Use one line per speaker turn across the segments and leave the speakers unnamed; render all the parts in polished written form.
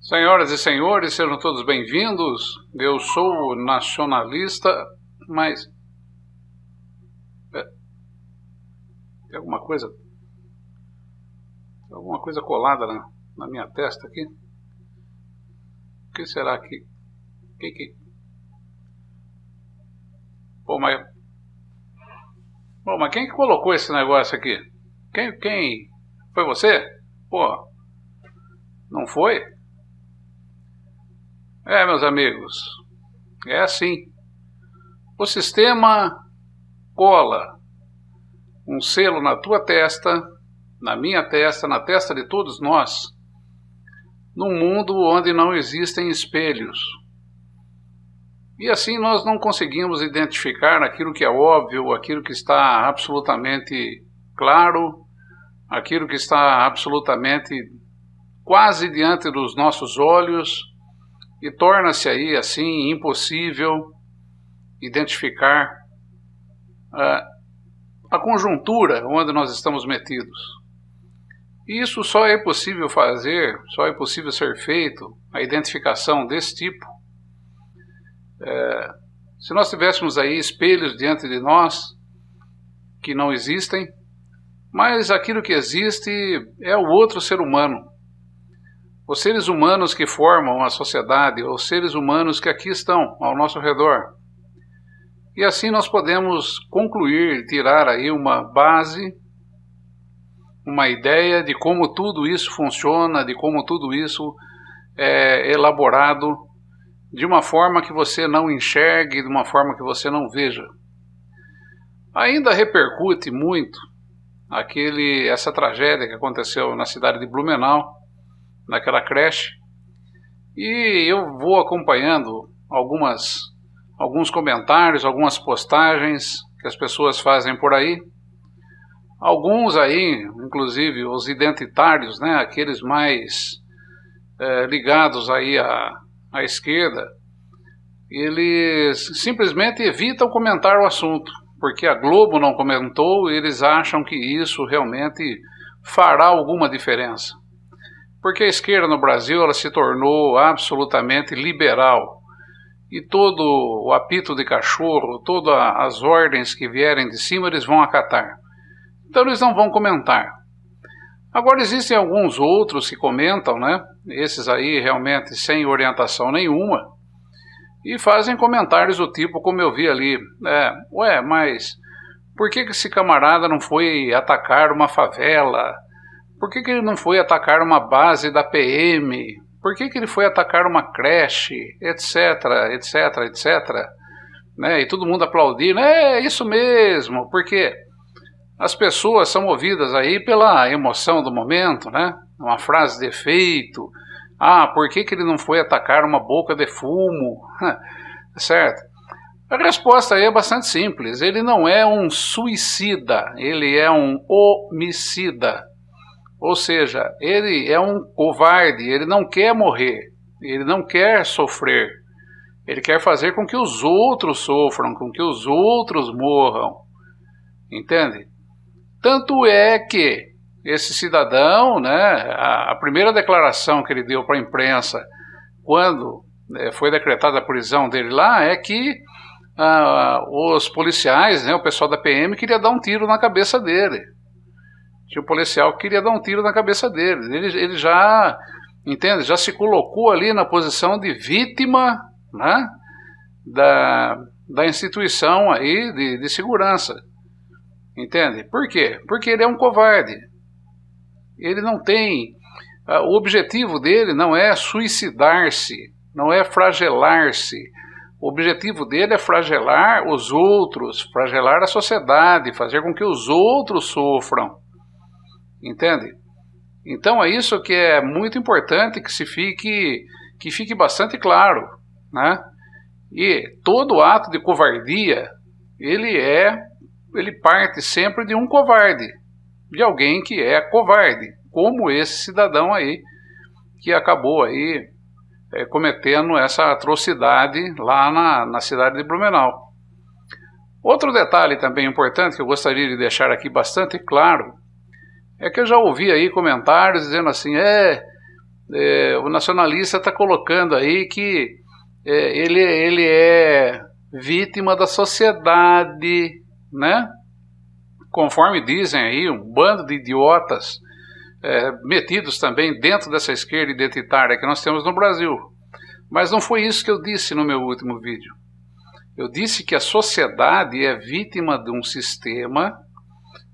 Senhoras e senhores, sejam todos bem-vindos. Eu sou nacionalista, mas tem alguma coisa colada na minha testa aqui. O que será que... Pô, mas quem que colocou esse negócio aqui? Quem? Foi você? Pô, não foi? Meus amigos, é assim. O sistema cola um selo na tua testa, na minha testa, na testa de todos nós, num mundo onde não existem espelhos. E assim nós não conseguimos identificar aquilo que é óbvio, aquilo que está absolutamente claro, aquilo que está absolutamente quase diante dos nossos olhos, e torna-se aí assim impossível identificar a conjuntura onde nós estamos metidos. E isso só é possível fazer, só é possível ser feito, a identificação desse tipo, se nós tivéssemos aí espelhos diante de nós, que não existem, mas aquilo que existe é o outro ser humano. Os seres humanos que formam a sociedade, os seres humanos que aqui estão ao nosso redor. E assim nós podemos concluir, tirar aí uma base, uma ideia de como tudo isso funciona, de como tudo isso é elaborado de uma forma que você não enxergue, de uma forma que você não veja. Ainda repercute muito essa tragédia que aconteceu na cidade de Blumenau, naquela creche, e eu vou acompanhando alguns comentários, algumas postagens que as pessoas fazem por aí. Alguns aí, inclusive os identitários, né, aqueles mais ligados aí à esquerda, eles simplesmente evitam comentar o assunto, porque a Globo não comentou e eles acham que isso realmente fará alguma diferença. Porque a esquerda no Brasil ela se tornou absolutamente liberal. E todo o apito de cachorro, todas as ordens que vierem de cima, eles vão acatar. Então eles não vão comentar. Agora existem alguns outros que comentam, né? Esses aí realmente sem orientação nenhuma. E fazem comentários do tipo como eu vi ali. Mas por que esse camarada não foi atacar uma favela? Por que ele não foi atacar uma base da PM? Por que ele foi atacar uma creche? Etc, etc, etc. Né? E todo mundo aplaudindo. É isso mesmo, porque as pessoas são movidas aí pela emoção do momento, né? Uma frase de efeito. Por que ele não foi atacar uma boca de fumo? Certo? A resposta aí é bastante simples. Ele não é um suicida, ele é um homicida. Ou seja, ele é um covarde, ele não quer morrer, ele não quer sofrer, ele quer fazer com que os outros sofram, com que os outros morram, entende? Tanto é que esse cidadão, né, a primeira declaração que ele deu para a imprensa, quando foi decretada a prisão dele lá, é que os policiais, né, o pessoal da PM, queria dar um tiro na cabeça dele. Que o policial queria dar um tiro na cabeça dele. Ele já, entende, já se colocou ali na posição de vítima, né, da instituição aí de segurança. Entende? Por quê? Porque ele é um covarde. Ele não tem... O objetivo dele não é suicidar-se, não é flagelar-se. O objetivo dele é flagelar os outros, flagelar a sociedade, fazer com que os outros sofram. Entende? Então é isso que é muito importante que fique bastante claro, né? E todo ato de covardia, ele parte sempre de um covarde, de alguém que é covarde, como esse cidadão aí, que acabou aí cometendo essa atrocidade lá na cidade de Blumenau. Outro detalhe também importante que eu gostaria de deixar aqui bastante claro, é que eu já ouvi aí comentários dizendo assim, o nacionalista está colocando aí que ele é vítima da sociedade, né? Conforme dizem aí, um bando de idiotas metidos também dentro dessa esquerda identitária que nós temos no Brasil. Mas não foi isso que eu disse no meu último vídeo. Eu disse que a sociedade é vítima de um sistema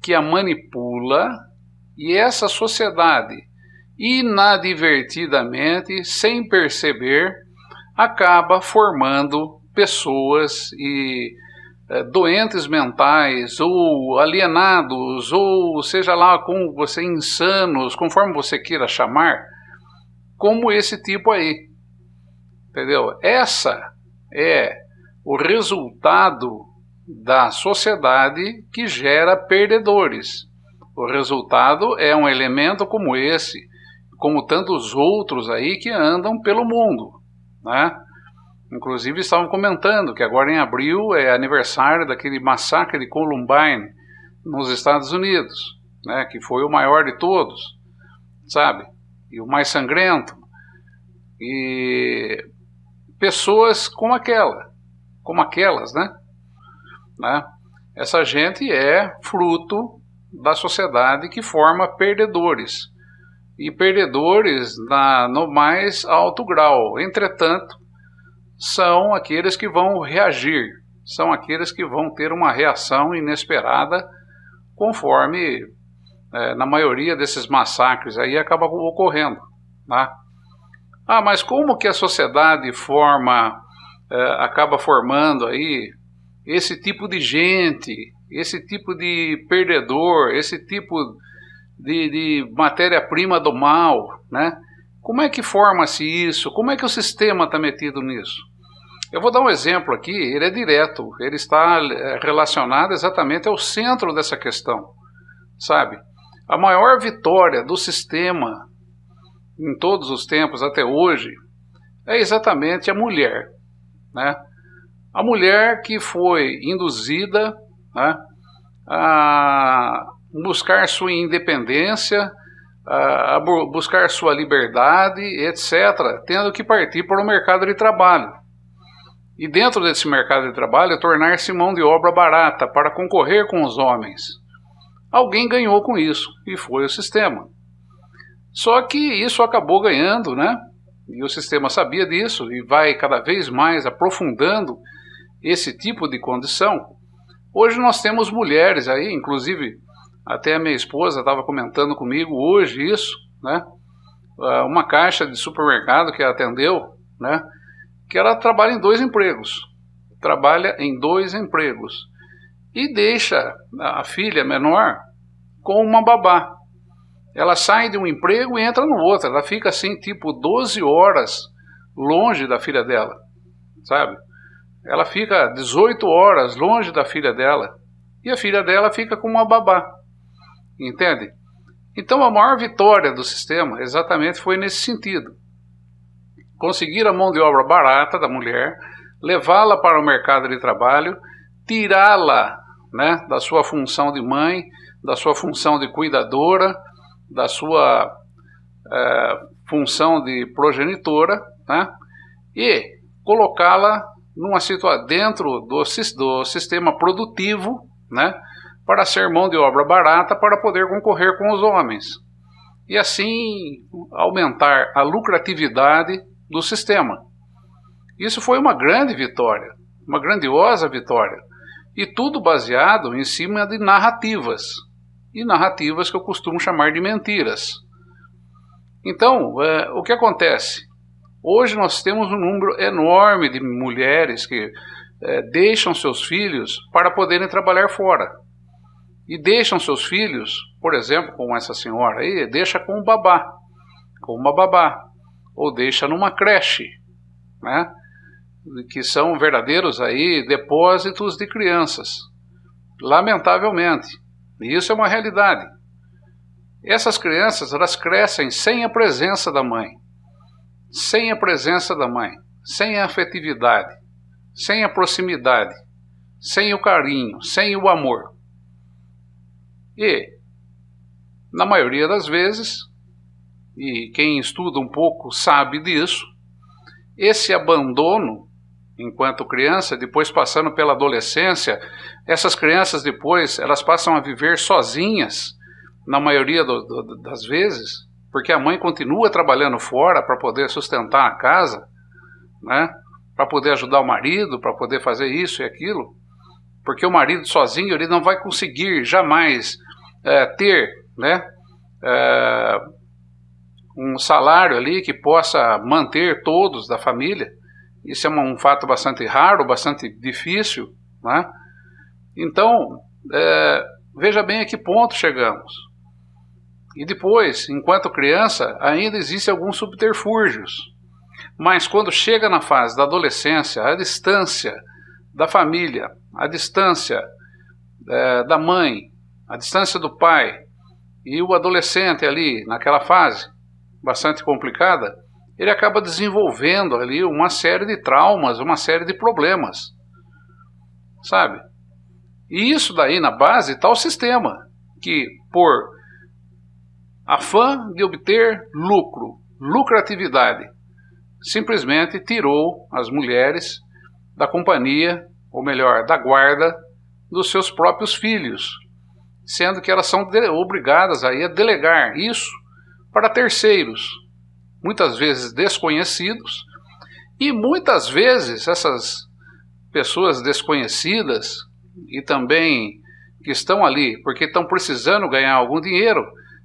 que a manipula, e essa sociedade, inadvertidamente, sem perceber, acaba formando pessoas doentes mentais, ou alienados, ou seja lá como você, insanos, conforme você queira chamar, como esse tipo aí. Entendeu? Essa é o resultado da sociedade que gera perdedores. O resultado é um elemento como esse, como tantos outros aí que andam pelo mundo, né? Inclusive estavam comentando que agora em abril é aniversário daquele massacre de Columbine nos Estados Unidos, né? Que foi o maior de todos, sabe? E o mais sangrento. E pessoas como aquelas, né? Essa gente é fruto da sociedade que forma perdedores. E perdedores no mais alto grau. Entretanto, são aqueles que vão reagir, são aqueles que vão ter uma reação inesperada, conforme na maioria desses massacres aí acaba ocorrendo, né? Mas como que a sociedade acaba formando aí esse tipo de gente, esse tipo de perdedor, esse tipo de matéria-prima do mal, né? Como é que forma-se isso? Como é que o sistema está metido nisso? Eu vou dar um exemplo aqui, ele é direto, ele está relacionado exatamente ao centro dessa questão, sabe? A maior vitória do sistema em todos os tempos até hoje é exatamente a mulher, né? A mulher que foi induzida, né, a buscar sua independência, a buscar sua liberdade, etc., tendo que partir para o mercado de trabalho. E dentro desse mercado de trabalho, tornar-se mão de obra barata para concorrer com os homens. Alguém ganhou com isso, e foi o sistema. Só que isso acabou ganhando, né? E o sistema sabia disso, e vai cada vez mais aprofundando esse tipo de condição. Hoje nós temos mulheres aí, inclusive até a minha esposa estava comentando comigo hoje isso, né? Uma caixa de supermercado que ela atendeu, né? Que ela trabalha em 2 empregos. E deixa a filha menor com uma babá. Ela sai de um emprego e entra no outro. Ela fica assim, tipo 12 horas longe da filha dela, sabe? Ela fica 18 horas longe da filha dela. E a filha dela fica com uma babá. Entende? Então a maior vitória do sistema exatamente foi nesse sentido. Conseguir a mão de obra barata da mulher, levá-la para o mercado de trabalho, tirá-la, né, da sua função de mãe, da sua função de cuidadora, da sua função de progenitora, né, e colocá-la dentro do sistema produtivo, né, para ser mão de obra barata para poder concorrer com os homens. E assim aumentar a lucratividade do sistema. Isso foi uma grande vitória, uma grandiosa vitória, e tudo baseado em cima de narrativas, e narrativas que eu costumo chamar de mentiras. Então, o que acontece? Hoje nós temos um número enorme de mulheres que deixam seus filhos para poderem trabalhar fora, e deixam seus filhos, por exemplo, como essa senhora aí, deixa com uma babá, ou deixa numa creche, né? Que são verdadeiros aí depósitos de crianças, lamentavelmente. E isso é uma realidade. Essas crianças, elas crescem sem a presença da mãe, sem a afetividade, sem a proximidade, sem o carinho, sem o amor. E, na maioria das vezes, e quem estuda um pouco sabe disso, esse abandono enquanto criança, depois passando pela adolescência, essas crianças depois elas passam a viver sozinhas, na maioria das vezes, porque a mãe continua trabalhando fora para poder sustentar a casa, né? Para poder ajudar o marido, para poder fazer isso e aquilo, porque o marido sozinho ele não vai conseguir jamais ter, né, um salário ali que possa manter todos da família. Isso é um fato bastante raro, bastante difícil, né? Então, veja bem a que ponto chegamos. E depois, enquanto criança, ainda existem alguns subterfúgios. Mas quando chega na fase da adolescência, a distância da família, a distância da mãe, a distância do pai, e o adolescente ali, naquela fase bastante complicada, ele acaba desenvolvendo ali uma série de traumas, uma série de problemas, sabe? E isso daí na base está o sistema, que por afã de obter lucro, lucratividade, simplesmente tirou as mulheres da companhia, ou melhor, da guarda dos seus próprios filhos, sendo que elas são obrigadas aí a delegar isso para terceiros, muitas vezes desconhecidos, e muitas vezes essas pessoas desconhecidas e também que estão ali porque estão precisando ganhar algum dinheiro,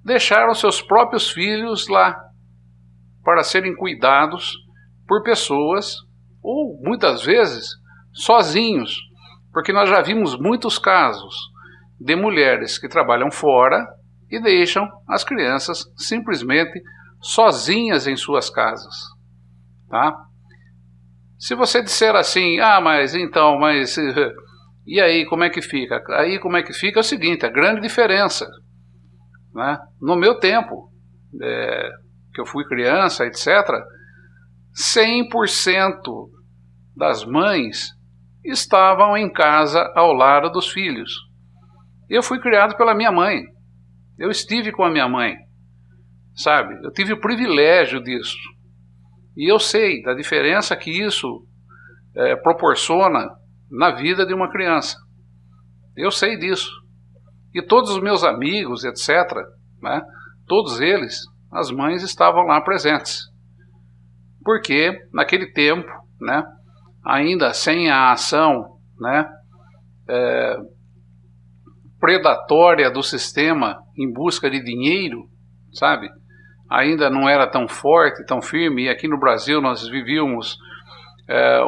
deixaram seus próprios filhos lá para serem cuidados por pessoas, ou muitas vezes sozinhos, porque nós já vimos muitos casos de mulheres que trabalham fora e deixam as crianças simplesmente sozinhas em suas casas, tá? Se você disser assim, mas e aí como é que fica? Aí como é que fica é o seguinte, a grande diferença, né? No meu tempo, que eu fui criança, etc., 100% das mães estavam em casa ao lado dos filhos. Eu fui criado pela minha mãe, eu estive com a minha mãe, sabe? Eu tive o privilégio disso. E eu sei da diferença que isso proporciona na vida de uma criança. Eu sei disso. E todos os meus amigos, etc., né, todos eles, as mães estavam lá presentes. Porque naquele tempo, né, ainda sem a ação, né, predatória do sistema em busca de dinheiro, sabe? Ainda não era tão forte, tão firme, e aqui no Brasil nós vivíamos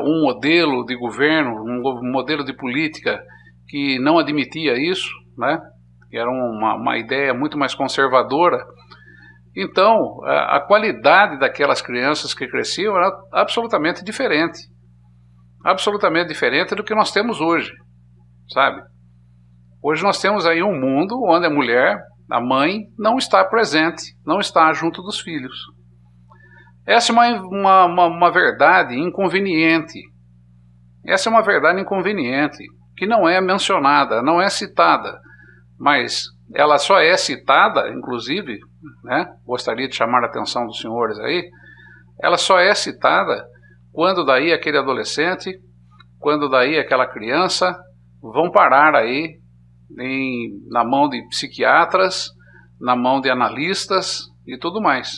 um modelo de governo, um modelo de política que não admitia isso, né? Era uma ideia muito mais conservadora. Então, a qualidade daquelas crianças que cresciam era absolutamente diferente do que nós temos hoje, sabe? Hoje nós temos aí um mundo onde a mulher, a mãe, não está presente, não está junto dos filhos. Essa é uma verdade inconveniente. Essa é uma verdade inconveniente, que não é mencionada, não é citada, mas ela só é citada, inclusive, né, gostaria de chamar a atenção dos senhores aí, ela só é citada quando daí aquele adolescente, quando daí aquela criança vão parar aí na mão de psiquiatras, na mão de analistas e tudo mais.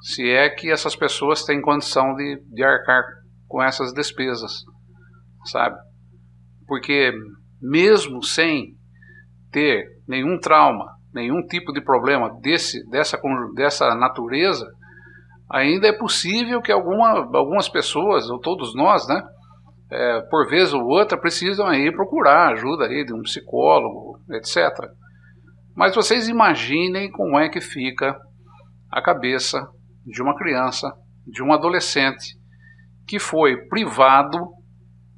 Se é que essas pessoas têm condição de arcar com essas despesas, sabe? Porque mesmo sem ter nenhum trauma, nenhum tipo de problema dessa natureza, ainda é possível que algumas pessoas, ou todos nós, né, por vez ou outra, precisam aí procurar ajuda aí de um psicólogo, etc. Mas vocês imaginem como é que fica a cabeça de uma criança, de um adolescente, que foi privado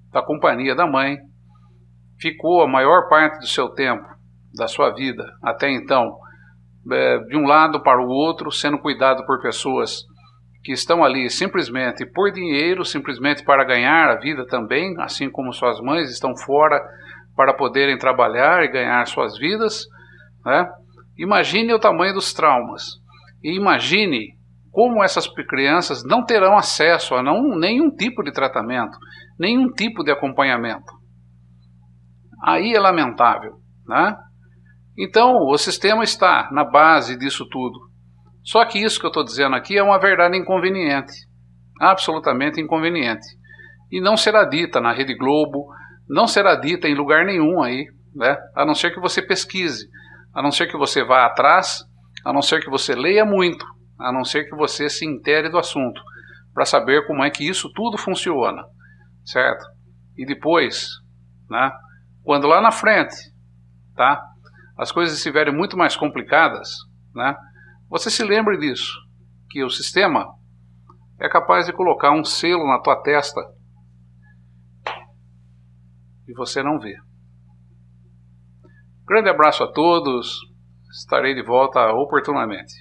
da companhia da mãe, ficou a maior parte do seu tempo, da sua vida, até então, de um lado para o outro, sendo cuidado por pessoas que estão ali simplesmente por dinheiro, simplesmente para ganhar a vida também, assim como suas mães estão fora para poderem trabalhar e ganhar suas vidas, né? Imagine o tamanho dos traumas. E imagine como essas crianças não terão acesso a nenhum tipo de tratamento, nenhum tipo de acompanhamento. Aí é lamentável, né? Então, o sistema está na base disso tudo. Só que isso que eu estou dizendo aqui é uma verdade inconveniente, absolutamente inconveniente. E não será dita na Rede Globo, não será dita em lugar nenhum aí, né? A não ser que você pesquise, a não ser que você vá atrás, a não ser que você leia muito, a não ser que você se intere do assunto, para saber como é que isso tudo funciona, certo? E depois, né, quando lá na frente, tá, as coisas estiverem muito mais complicadas, né, você se lembre disso, que o sistema é capaz de colocar um selo na tua testa e você não vê. Grande abraço a todos, estarei de volta oportunamente.